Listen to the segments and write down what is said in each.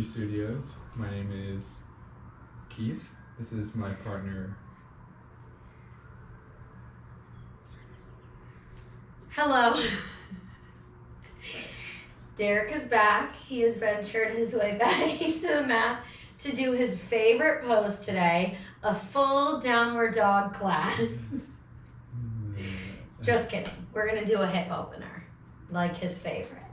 Studios. My name is Keith. This is my partner. Hello. Derek is back. He has ventured his way back to the mat to do his favorite pose today, a full downward dog class. Just kidding. We're going to do a hip opener, like his favorite.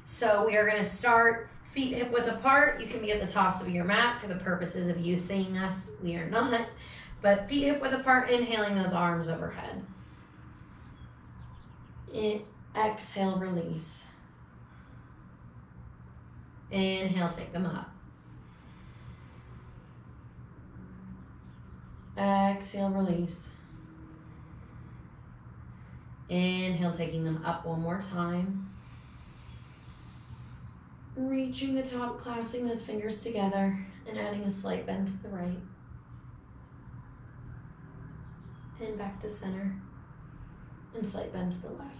So we are going to start feet hip width apart. You can be at the tops of your mat for the purposes of you seeing us. We are not. But feet hip width apart, inhaling those arms overhead. Exhale, release. Inhale, take them up. Exhale, release. Inhale, taking them up one more time. Reaching the top, clasping those fingers together, and adding a slight bend to the right. And back to center. And slight bend to the left.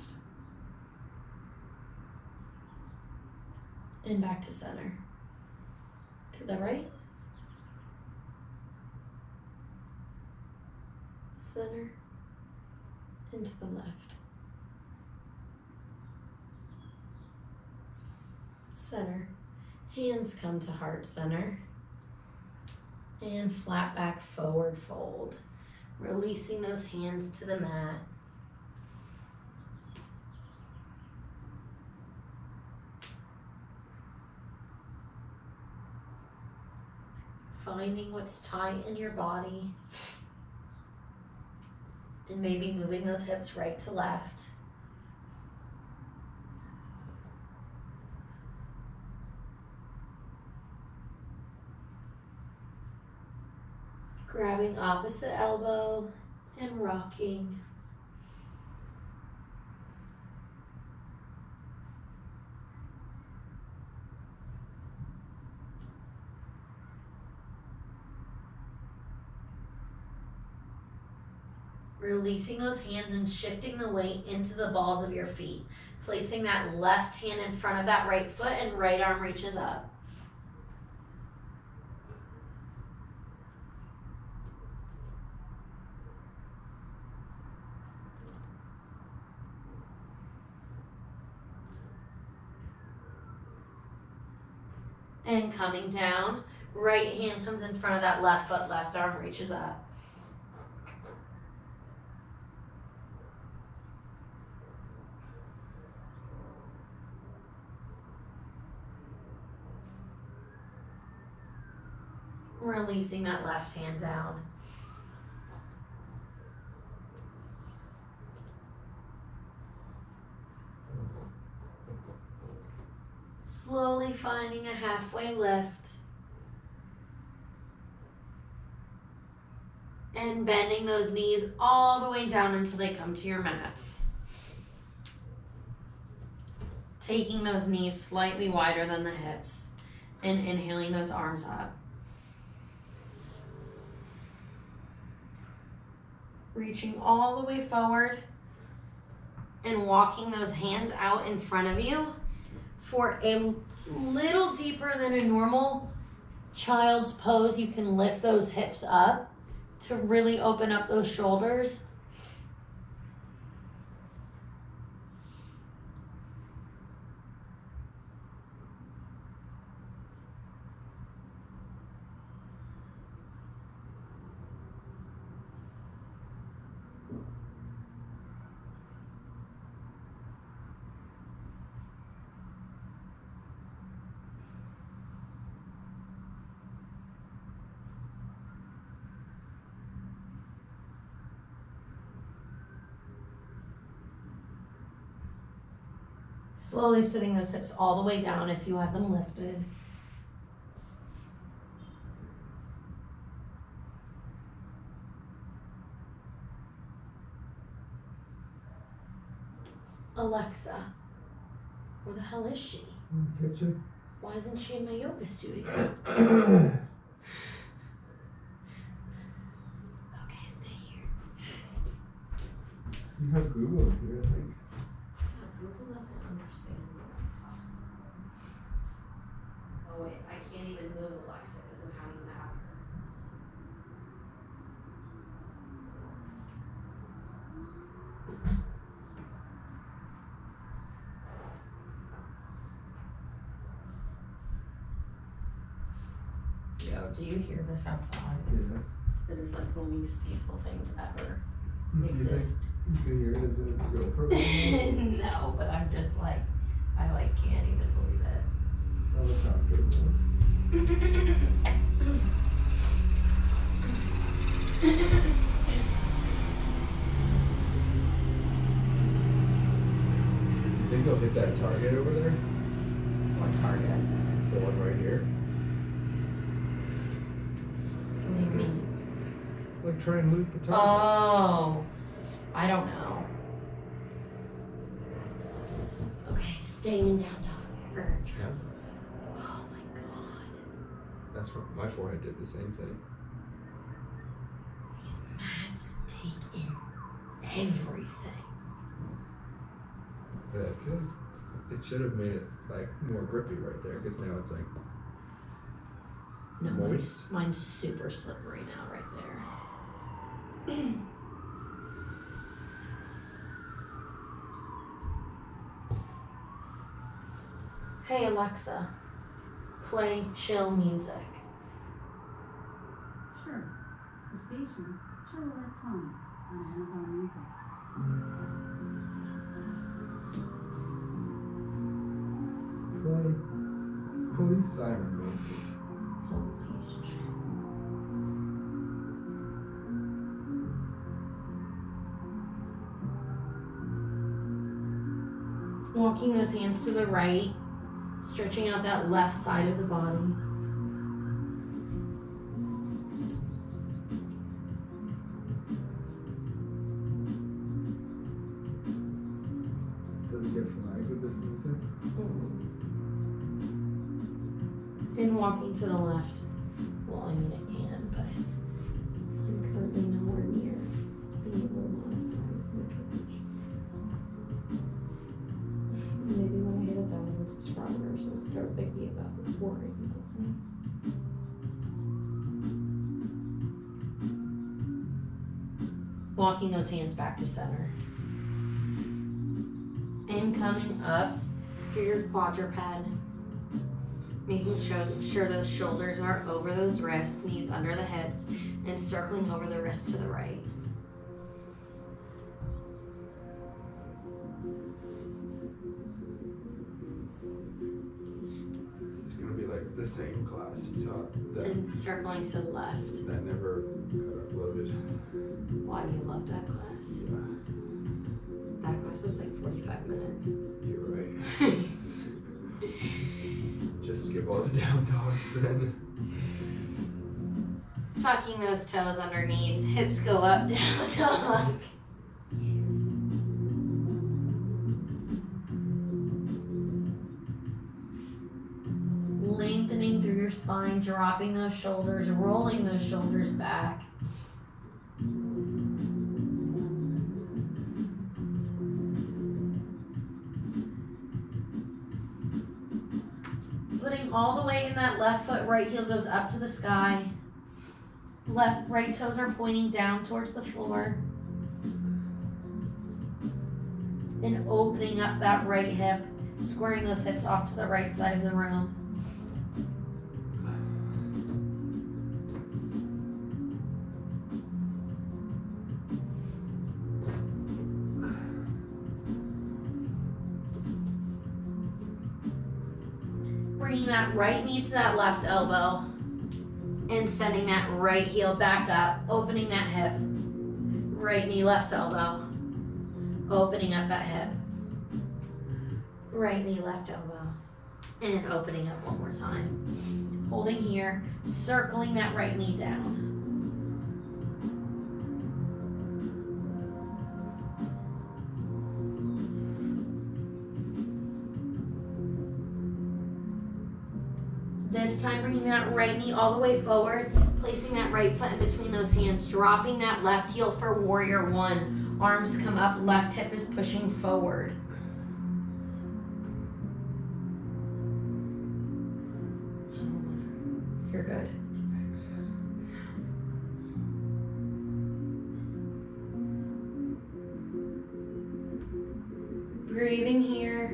And back to center. To the right. Center. And to the left. Center. Hands come to heart center. And flat back forward fold. Releasing those hands to the mat. Finding what's tight in your body. And maybe moving those hips right to left. Grabbing opposite elbow and rocking. Releasing those hands and shifting the weight into the balls of your feet. Placing that left hand in front of that right foot and right arm reaches up. And coming down, right hand comes in front of that left foot, left arm reaches up. Releasing that left hand down. Slowly finding a halfway lift. And bending those knees all the way down until they come to your mats. Taking those knees slightly wider than the hips. And inhaling those arms up. Reaching all the way forward. And walking those hands out in front of you. For a little deeper than a normal child's pose, you can lift those hips up to really open up those shoulders. Slowly sitting those hips all the way down if you have them lifted. Alexa, where the hell is she? Kitchen. Why isn't she in my yoga studio? Okay, stay here. You have Google here, I think. Google doesn't understand. Oh wait, I can't even move Alexa because of how you have her. Yo, do you hear this outside? Yeah. It is like the least peaceful thing to ever You think exist. you can hear it in the GoPro? No, but I'm just like, I like can't even believe it. Oh, that's not good. You think they'll hit that target over there? What target? The one right here? What do you mean? Like try and loot the target. Oh, I don't know. Okay, staying in down dog. Yeah. Oh my god. That's what my forehead did the same thing. These mats take in everything. But I feel like it should have made it like more grippy right there, because now it's like No, moist. mine's super slippery now right there. Hey Alexa, play chill music. Sure. The station, Chill Electronic, on Amazon Music. Play police siren music. Holy shit. Walking those hands to the right, stretching out that left side of the body. Does it get flagged with this music? And walking to the left. Well, I mean it can, but I'm currently nowhere near being able to monetize my Twitch. Maybe when I hit 1,000 subscribers, I'll start thinking about reporting those things. Walking those hands back to center. And coming up for your quadruped. Making sure those shoulders are over those wrists, knees under the hips, and circling over the wrists to the right. This is gonna be like the same class you taught that And circling to the left. that never got uploaded. Why you love that class? Yeah, That class was like 45 minutes. you're right. Just skip all the down dogs then. Tucking those toes underneath, hips go up, down dog. Lengthening through your spine, dropping those shoulders, rolling those shoulders back. Putting all the weight in that left foot, right heel goes up to the sky. Right toes are pointing down towards the floor. And opening up that right hip, squaring those hips off to the right side of the room. Bringing that right knee to that left elbow and sending that right heel back up, opening that hip. Right knee, left elbow, opening up that hip. Right knee, left elbow, and opening up one more time. Holding here, circling that right knee down. This time bringing that right knee all the way forward, placing that right foot in between those hands, dropping that left heel for warrior one. Arms come up, left hip is pushing forward. good. Thanks. Breathing here.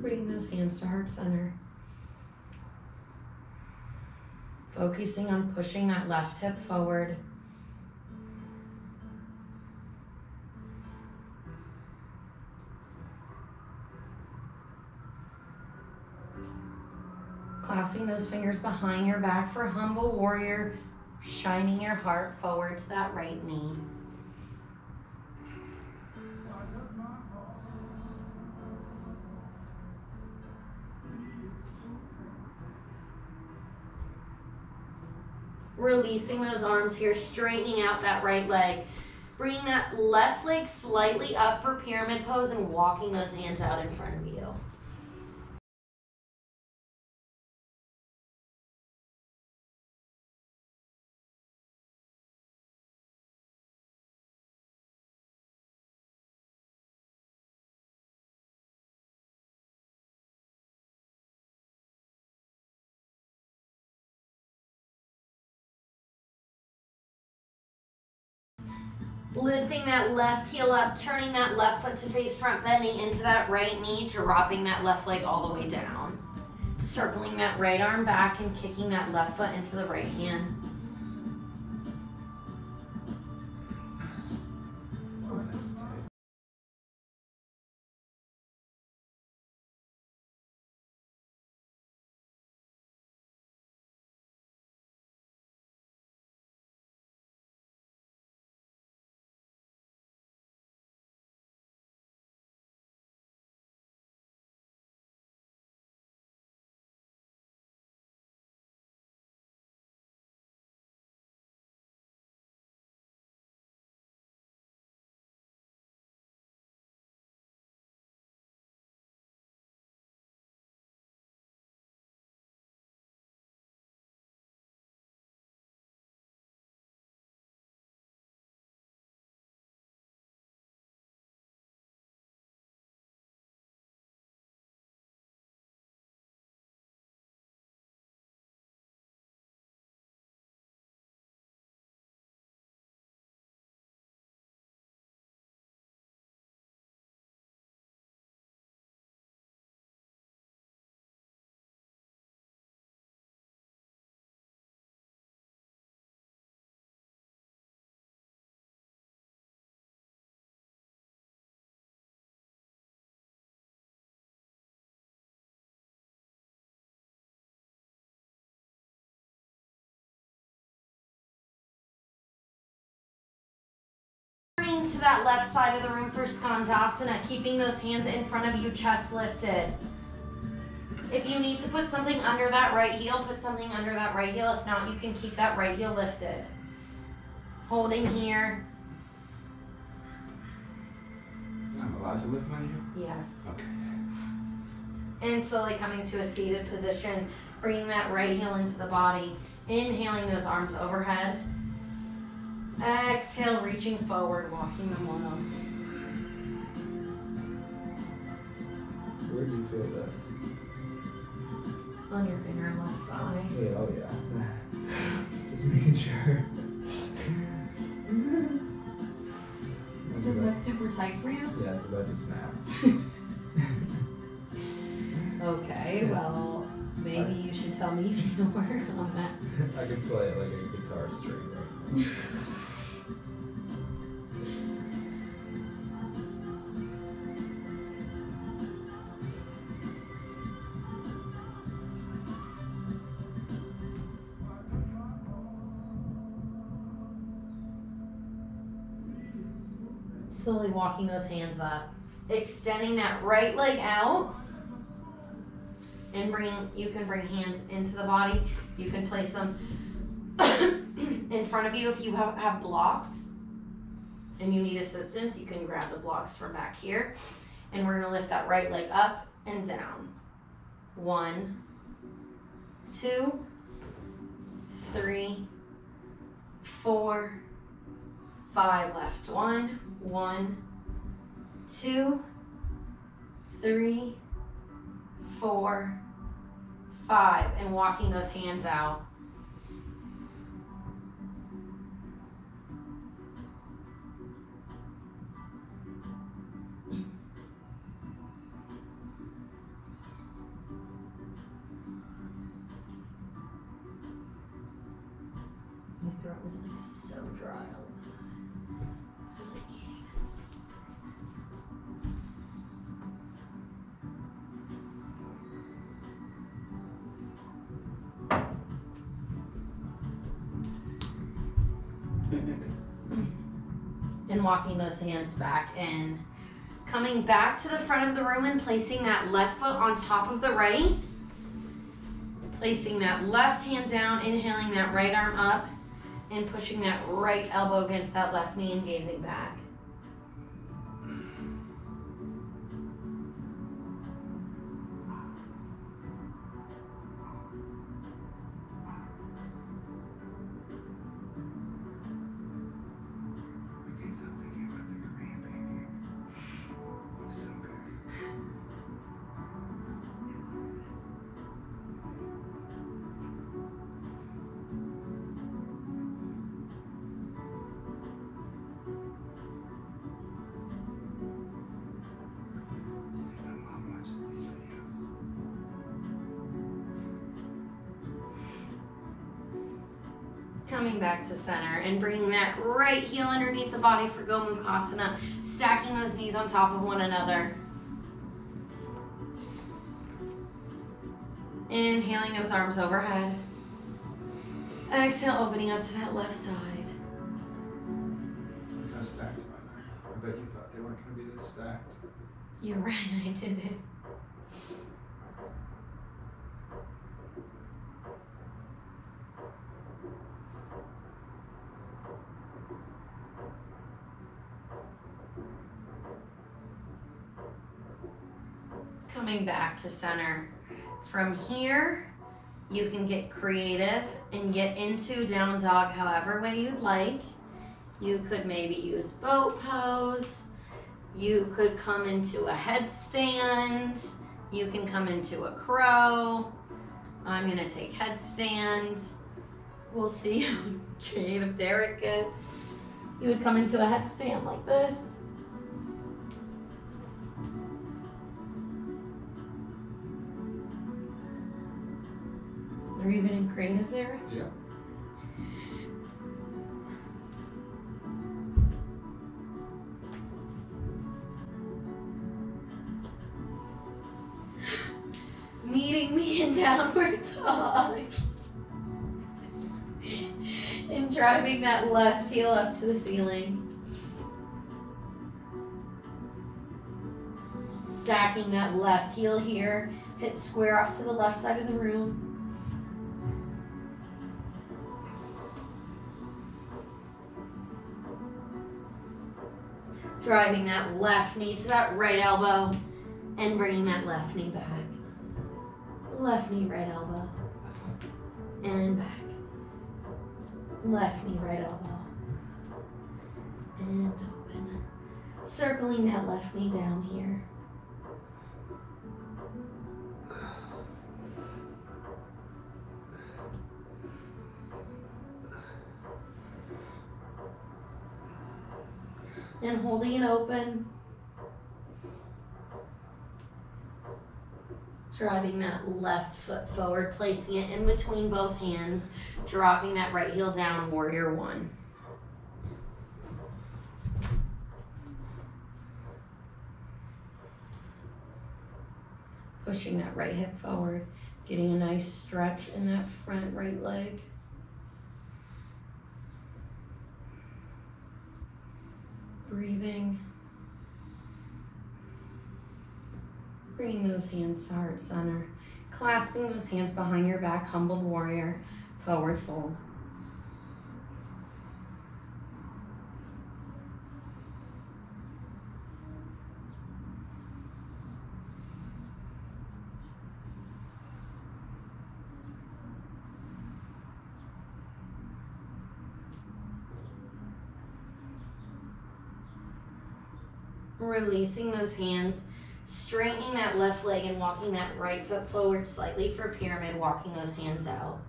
Bring those hands to heart center. Focusing on pushing that left hip forward. Clasping those fingers behind your back for humble warrior, shining your heart forward to that right knee. Releasing those arms here, straightening out that right leg. Bringing that left leg slightly up for pyramid pose and walking those hands out in front of you. Lifting that left heel up, turning that left foot to face front, bending into that right knee, dropping that left leg all the way down. Circling that right arm back and kicking that left foot into the right hand. Oh, that's tight. Turning to that left side of the room for Skandasana, keeping those hands in front of you, chest lifted. If you need to put something under that right heel, put something under that right heel. If not, you can keep that right heel lifted. Holding here. I'm allowed to lift my heel? Yes. Okay. And slowly coming to a seated position, bringing that right heel into the body. Inhaling those arms overhead. Exhale, reaching forward, walking them low. Where do you feel this? On your inner left thigh. Yeah, oh yeah. Just making sure. Is that super tight for you? Yeah, it's about to snap. Okay, well, maybe you should tell me you need to work on that. I could play it like a guitar string right now. Slowly walking those hands up. Extending that right leg out. And you can bring hands into the body. You can place them in front of you if you have blocks and you need assistance. You can grab the blocks from back here. And we're gonna lift that right leg up and down. 1, 2, 3, 4, 5 left. 1, 1, 2, 3, 4, 5, and walking those hands out. My throat was like so dry all of a sudden. I'm like, and walking those hands back in. Coming back to the front of the room and placing that left foot on top of the right. Placing that left hand down, inhaling that right arm up, and pushing that right elbow against that left knee and gazing back. Coming back to center and bringing that right heel underneath the body for Gomukhasana, stacking those knees on top of one another. Inhaling those arms overhead. Exhale, opening up to that left side. They're kind of stacked by now. I bet you thought they weren't going to be this stacked. You're right, I did it. Coming back to center. From here, you can get creative and get into down dog however way you'd like. You could maybe use boat pose. You could come into a headstand. You can come into a crow. I'm gonna take headstand. We'll see how creative Derek gets. You would come into a headstand like this. Are you getting creative there? Yeah. Meeting me in downward dog. And driving that left heel up to the ceiling. Stacking that left heel here. Hip square off to the left side of the room. Driving that left knee to that right elbow and bringing that left knee back. Left knee, right elbow. And back. Left knee, right elbow. And open. Circling that left knee down here. And holding it open. Driving that left foot forward, placing it in between both hands, dropping that right heel down, warrior one. Pushing that right hip forward, getting a nice stretch in that front right leg. Breathing. Bringing those hands to heart center. Clasping those hands behind your back, humbled warrior, forward fold. Releasing those hands, straightening that left leg and walking that right foot forward slightly for pyramid, walking those hands out.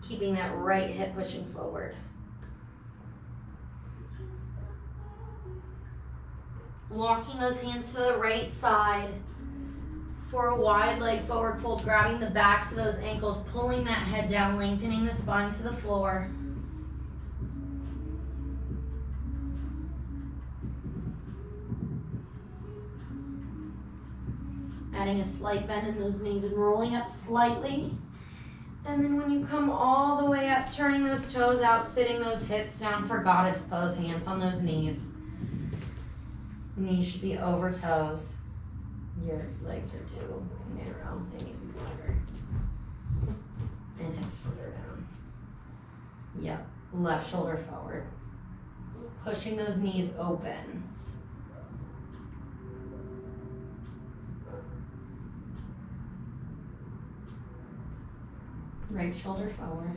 Keeping that right hip pushing forward. Walking those hands to the right side for a wide leg forward fold, grabbing the backs of those ankles, pulling that head down, lengthening the spine to the floor. Adding a slight bend in those knees and rolling up slightly. And then when you come all the way up, turning those toes out, sitting those hips down for goddess pose, hands on those knees. Knees should be over toes. Your legs are too narrow, they need to be wider. And hips further down. Yep, left shoulder forward. Pushing those knees open. Right shoulder forward.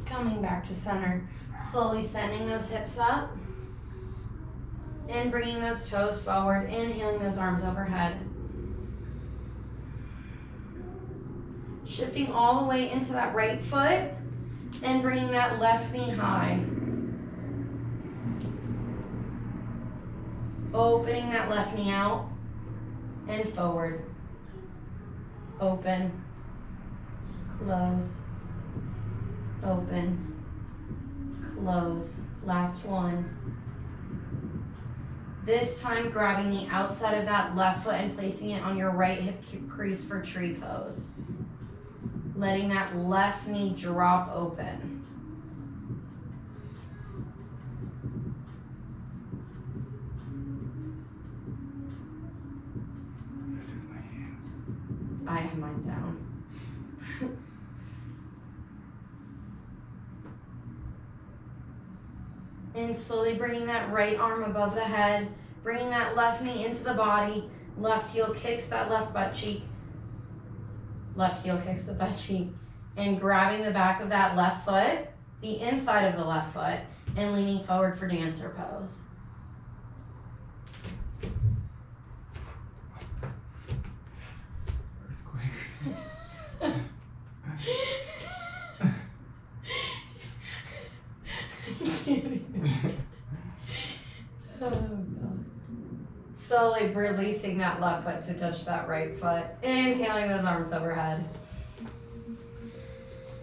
Coming back to center, slowly sending those hips up and bringing those toes forward, inhaling those arms overhead. Shifting all the way into that right foot and bringing that left knee high. Opening that left knee out and forward. Open, close, open, close. Last one. This time grabbing the outside of that left foot and placing it on your right hip crease for tree pose. Letting that left knee drop open. I have mine down. And slowly bringing that right arm above the head, bringing that left knee into the body, left heel kicks that left butt cheek. Left heel kicks the butt cheek, and grabbing the back of that left foot, the inside of the left foot, and leaning forward for dancer pose. Oh God. Slowly releasing that left foot to touch that right foot. Inhaling those arms overhead.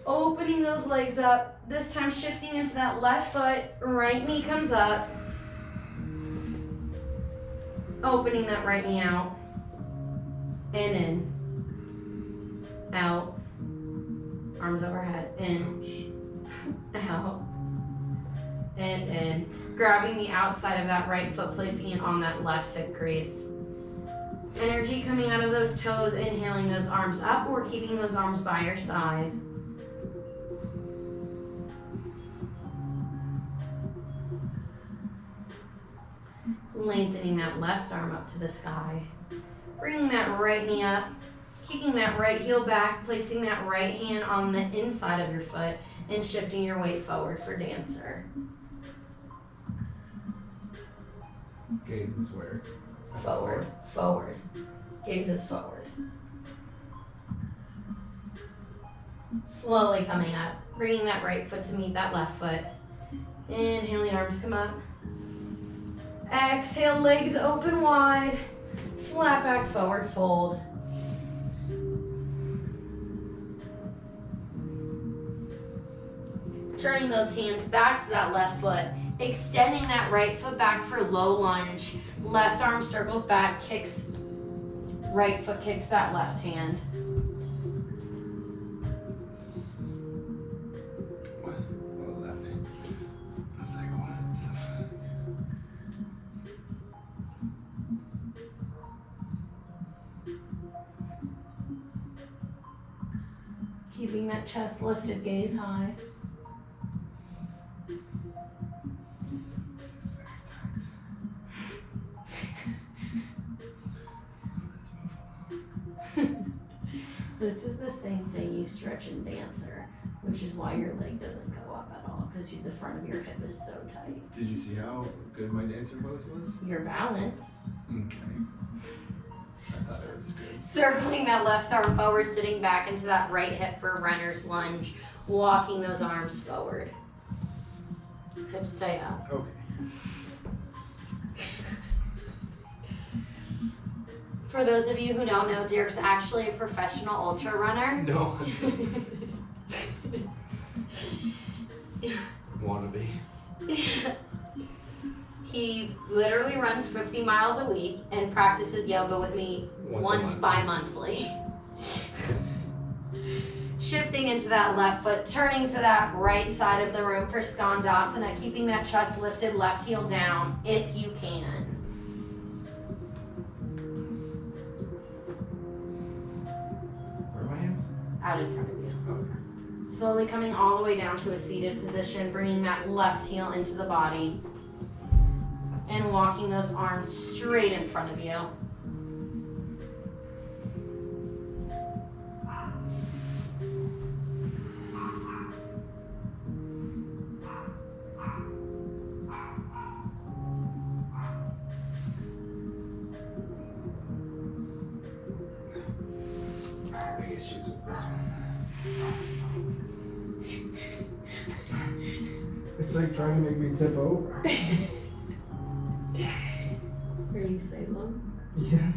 Opening those legs up. This time shifting into that left foot. Right knee comes up. Opening that right knee out. And in. Out. Arms overhead. In. Out. And in. Grabbing the outside of that right foot, placing it on that left hip crease. Energy coming out of those toes, inhaling those arms up or keeping those arms by your side. Lengthening that left arm up to the sky. Bringing that right knee up, keeping that right heel back, placing that right hand on the inside of your foot, and shifting your weight forward for dancer. Gaze is where? Forward, forward. Gaze is forward. Slowly coming up, bringing that right foot to meet that left foot. Inhaling, arms come up. Exhale, legs open wide. Flat back, forward fold. Turning those hands back to that left foot. Extending that right foot back for low lunge. Left arm circles back, kicks, right foot kicks that left hand. Keeping that chest lifted, gaze high. This is very tight. Let's move along. This is the same thing you stretch in dancer, which is why your leg doesn't go up at all, because the front of your hip is so tight. Did you see how good my dancer pose was? Your balance. Okay. I thought it was good. Circling that left arm forward, sitting back into that right hip for runner's lunge, walking those arms forward. Hips stay up. Okay. For those of you who don't know, Derek's actually a professional ultra runner. No. Wannabe. He literally runs 50 miles a week and practices yoga with me once bi-monthly. Shifting into that left foot, turning to that right side of the room for Skandasana, keeping that chest lifted, left heel down if you can. Where are my hands? Out in front of you. Okay. Slowly coming all the way down to a seated position, bringing that left heel into the body and walking those arms straight in front of you. I have big issues with this one. It's like trying to make me tip over. Are you Salem? Yeah.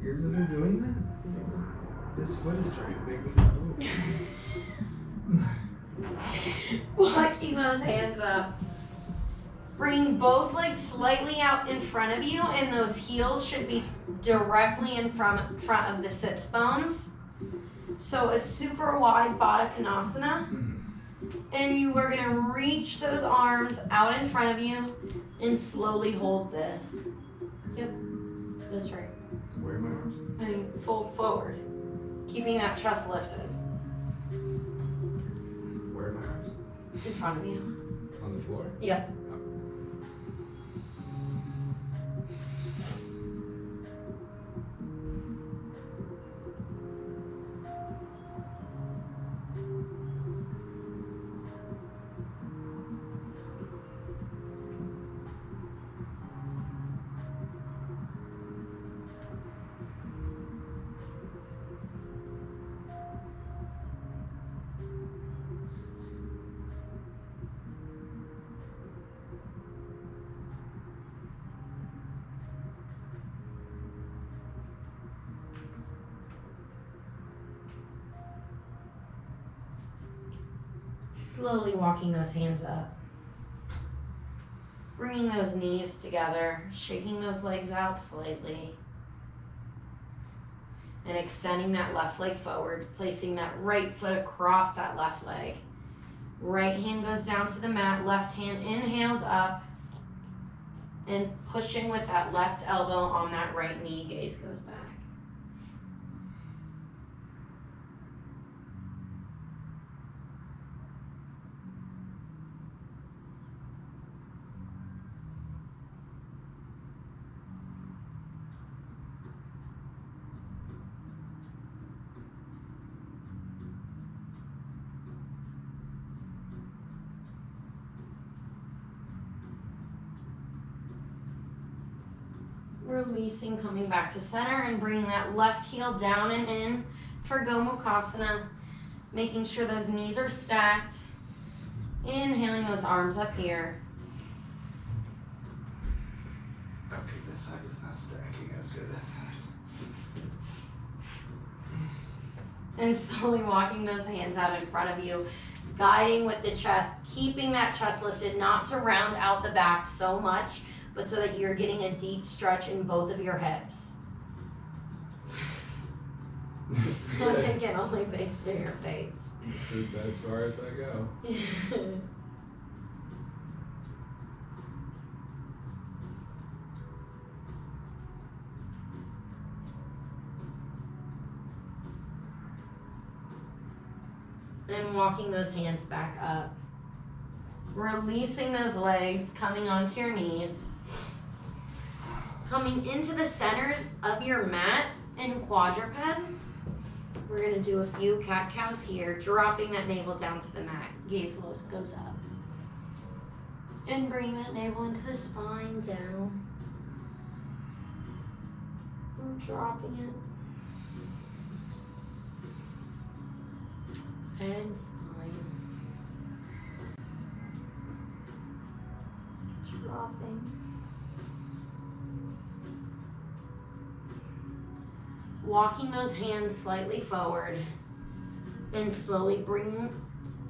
Yours isn't doing that? This foot is trying to make me tip over. Walking those hands up. Bringing both legs slightly out in front of you, and those heels should be directly in front of the sits bones. So a super wide Baddha Konasana. And you are going to reach those arms out in front of you and slowly hold this. Yep, that's right. Where are my arms? And fold forward, keeping that chest lifted Where are my arms? in front of you. On the floor? Yep. Slowly walking those hands up. Bringing those knees together, shaking those legs out slightly. And extending that left leg forward, placing that right foot across that left leg. Right hand goes down to the mat, left hand inhales up. And pushing with that left elbow on that right knee, gaze goes back. Releasing, coming back to center and bringing that left heel down and in for Gomukhasana. Making sure those knees are stacked. Inhaling those arms up here. Okay, this side is not stacking as good as And slowly walking those hands out in front of you. Guiding with the chest. Keeping that chest lifted, not to round out the back so much, but so that you're getting a deep stretch in both of your hips. I can only picture your face. This is as far as I go. And walking those hands back up. Releasing those legs, coming onto your knees. Coming into the centers of your mat in quadruped. We're going to do a few cat-cows here, dropping that navel down to the mat. Gaze goes up. And bring that navel into the spine, down. And dropping it. And spine. Dropping. Walking those hands slightly forward and slowly bring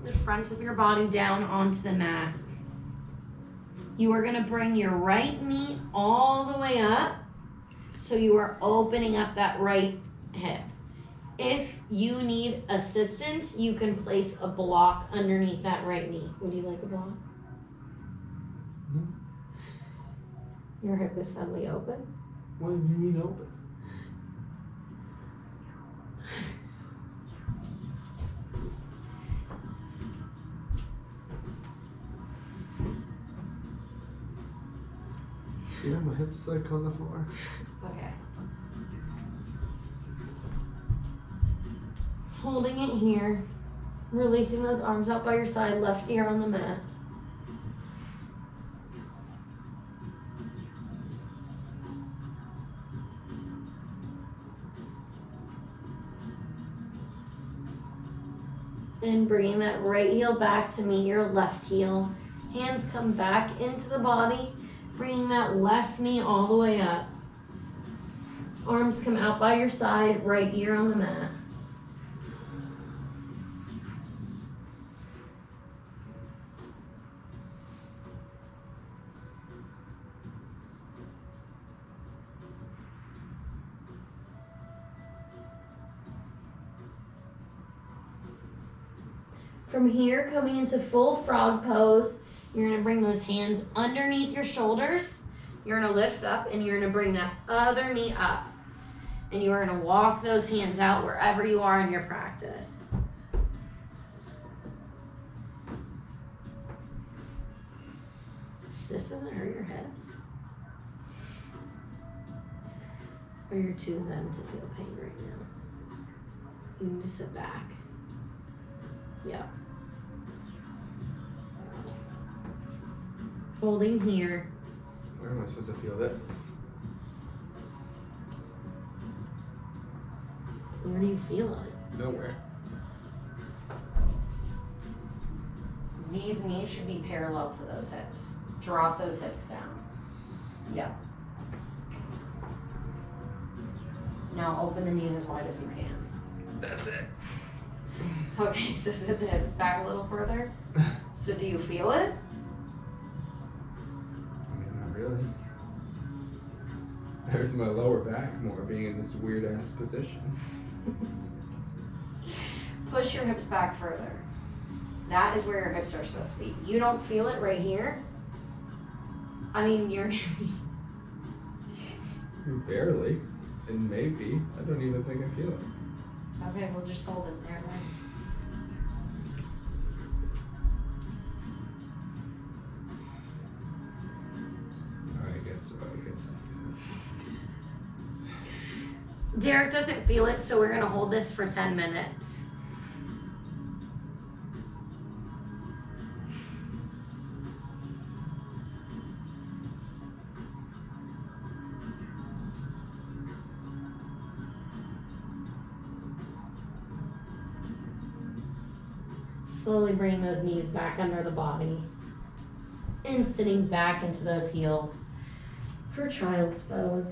the fronts of your body down onto the mat. You are going to bring your right knee all the way up, so you are opening up that right hip. If you need assistance, you can place a block underneath that right knee. Would you like a block? No. Your hip is suddenly open? What do you mean open? Yeah, my hips like on the floor. Okay. Holding it here. Releasing those arms out by your side, left ear on the mat. And bringing that right heel back to meet your left heel. Hands come back into the body. Bringing that left knee all the way up. Arms come out by your side, right ear on the mat. From here, coming into full frog pose, you're going to bring those hands underneath your shoulders. You're going to lift up and you're going to bring that other knee up. And you are going to walk those hands out wherever you are in your practice. This doesn't hurt your hips. Or you're too zen to feel pain right now. You need to sit back. Yep. Holding here. Where am I supposed to feel this? Where do you feel it? Nowhere. These knees should be parallel to those hips. Drop those hips down. Yep. Now open the knees as wide as you can. That's it. Okay, so sit the hips back a little further. So do you feel it? I mean, not really. There's my lower back more being in this weird ass position. Push your hips back further. That is where your hips are supposed to be. You don't feel it right here. I mean, you're Barely. And maybe. I don't even think I feel it. okay, we'll just hold it there then. I guess so. Derek doesn't feel it, so we're going to hold this for 10 minutes. Slowly bring those knees back under the body and sitting back into those heels for child's pose.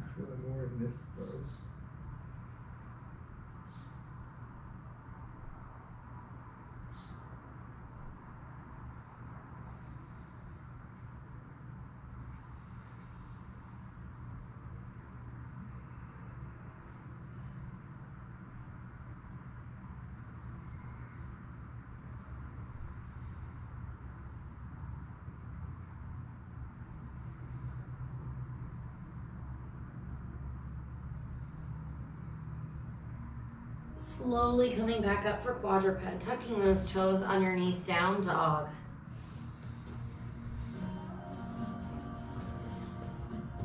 I feel it more in this pose. Slowly coming back up for quadruped, tucking those toes underneath, down dog.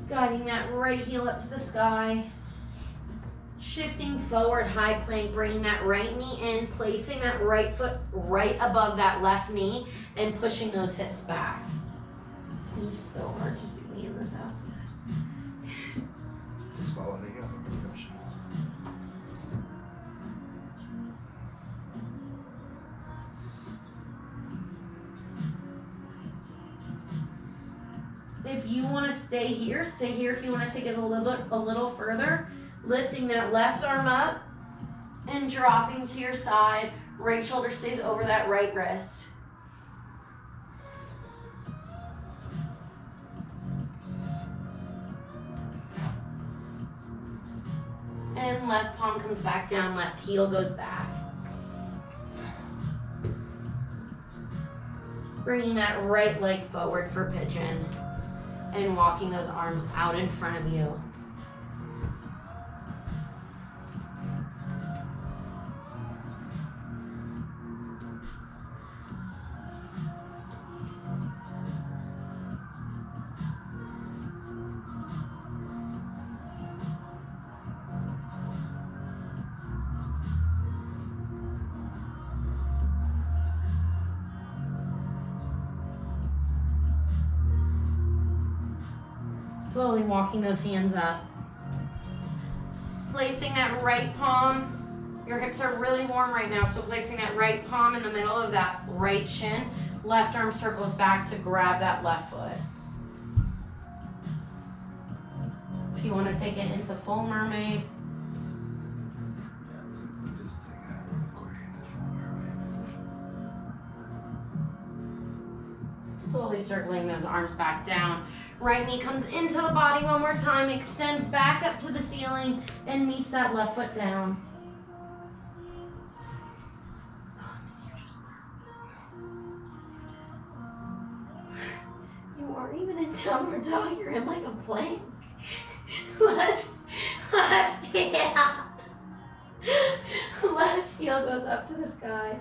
Guiding that right heel up to the sky. Shifting forward, high plank, bringing that right knee in, placing that right foot right above that left knee, and pushing those hips back. It's so hard to see me in this outfit. Just follow me up. If you want to stay here, stay here. If you want to take it a little further, lifting that left arm up and dropping to your side. Right shoulder stays over that right wrist. And left palm comes back down, left heel goes back. Bringing that right leg forward for pigeon. And walking those arms out in front of you. Slowly walking those hands up. Placing that right palm. Your hips are really warm right now, so placing that right palm in the middle of that right shin. Left arm circles back to grab that left foot. If you want to take it into full mermaid. Just take that real quick into full mermaid. Slowly circling those arms back down. Right knee comes into the body one more time, extends back up to the ceiling, and meets that left foot down. You aren't even in downward dog, you're in like a plank. Left heel goes up to the sky.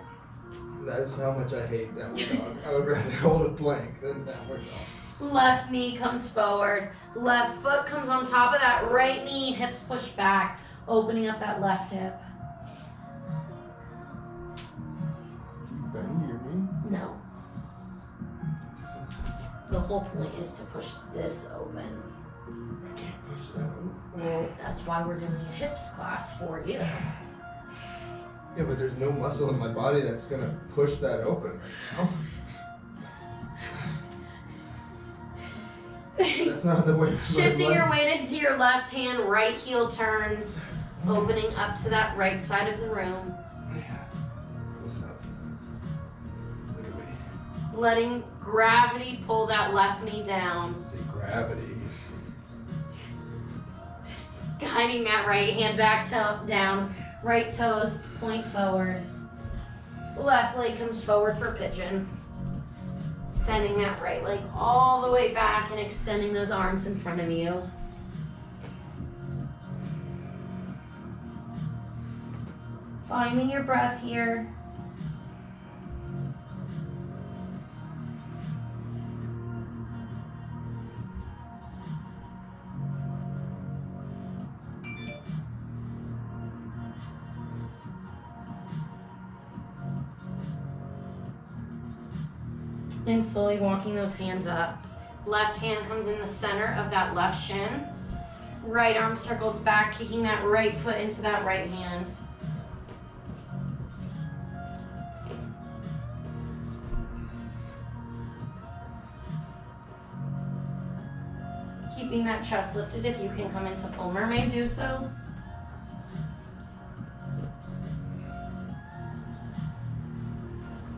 That's how much I hate downward dog. I would rather hold a plank than downward dog. Left knee comes forward. Left foot comes on top of that right knee. Hips push back, opening up that left hip. Do you bend your knee? No. The whole point is to push this open. I can't push that open. Well, that's why we're doing a hips class for you. Yeah, but there's no muscle in my body that's gonna push that open right now. That's not the way. Shifting your weight into your left hand, right heel turns, opening up to that right side of the room. What's up? Look at me. Letting gravity pull that left knee down. See gravity. Guiding that right hand back toe down, right toes point forward. Left leg comes forward for pigeon. Sending that right leg all the way back and extending those arms in front of you. Finding your breath here. And slowly walking those hands up. Left hand comes in the center of that left shin. Right arm circles back, kicking that right foot into that right hand. Keeping that chest lifted. If you can come into full mermaid, do so.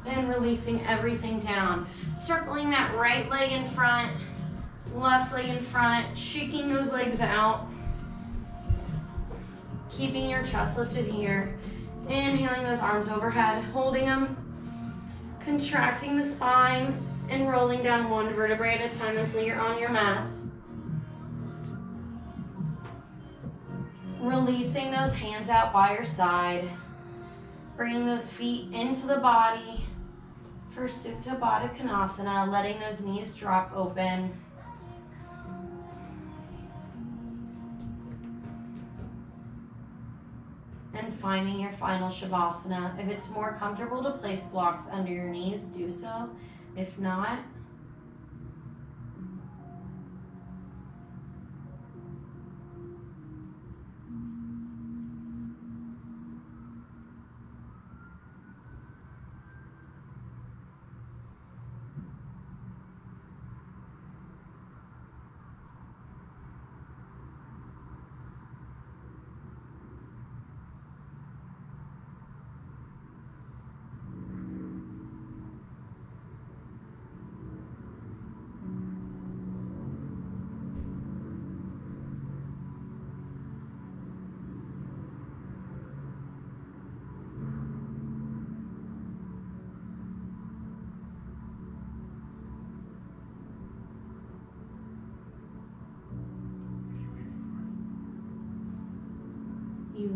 And releasing everything down. Circling that right leg in front, left leg in front, shaking those legs out. Keeping your chest lifted here. Inhaling those arms overhead, holding them. Contracting the spine and rolling down one vertebrae at a time until you're on your mats. Releasing those hands out by your side. Bringing those feet into the body for Supta Baddha Konasana, letting those knees drop open. And finding your final Shavasana. If it's more comfortable to place blocks under your knees, do so. If not,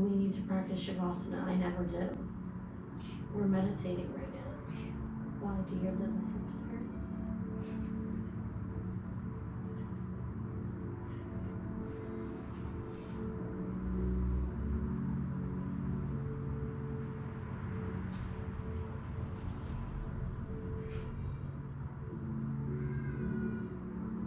we need to practice Shavasana. I never do. We're meditating right now. Why do your little hips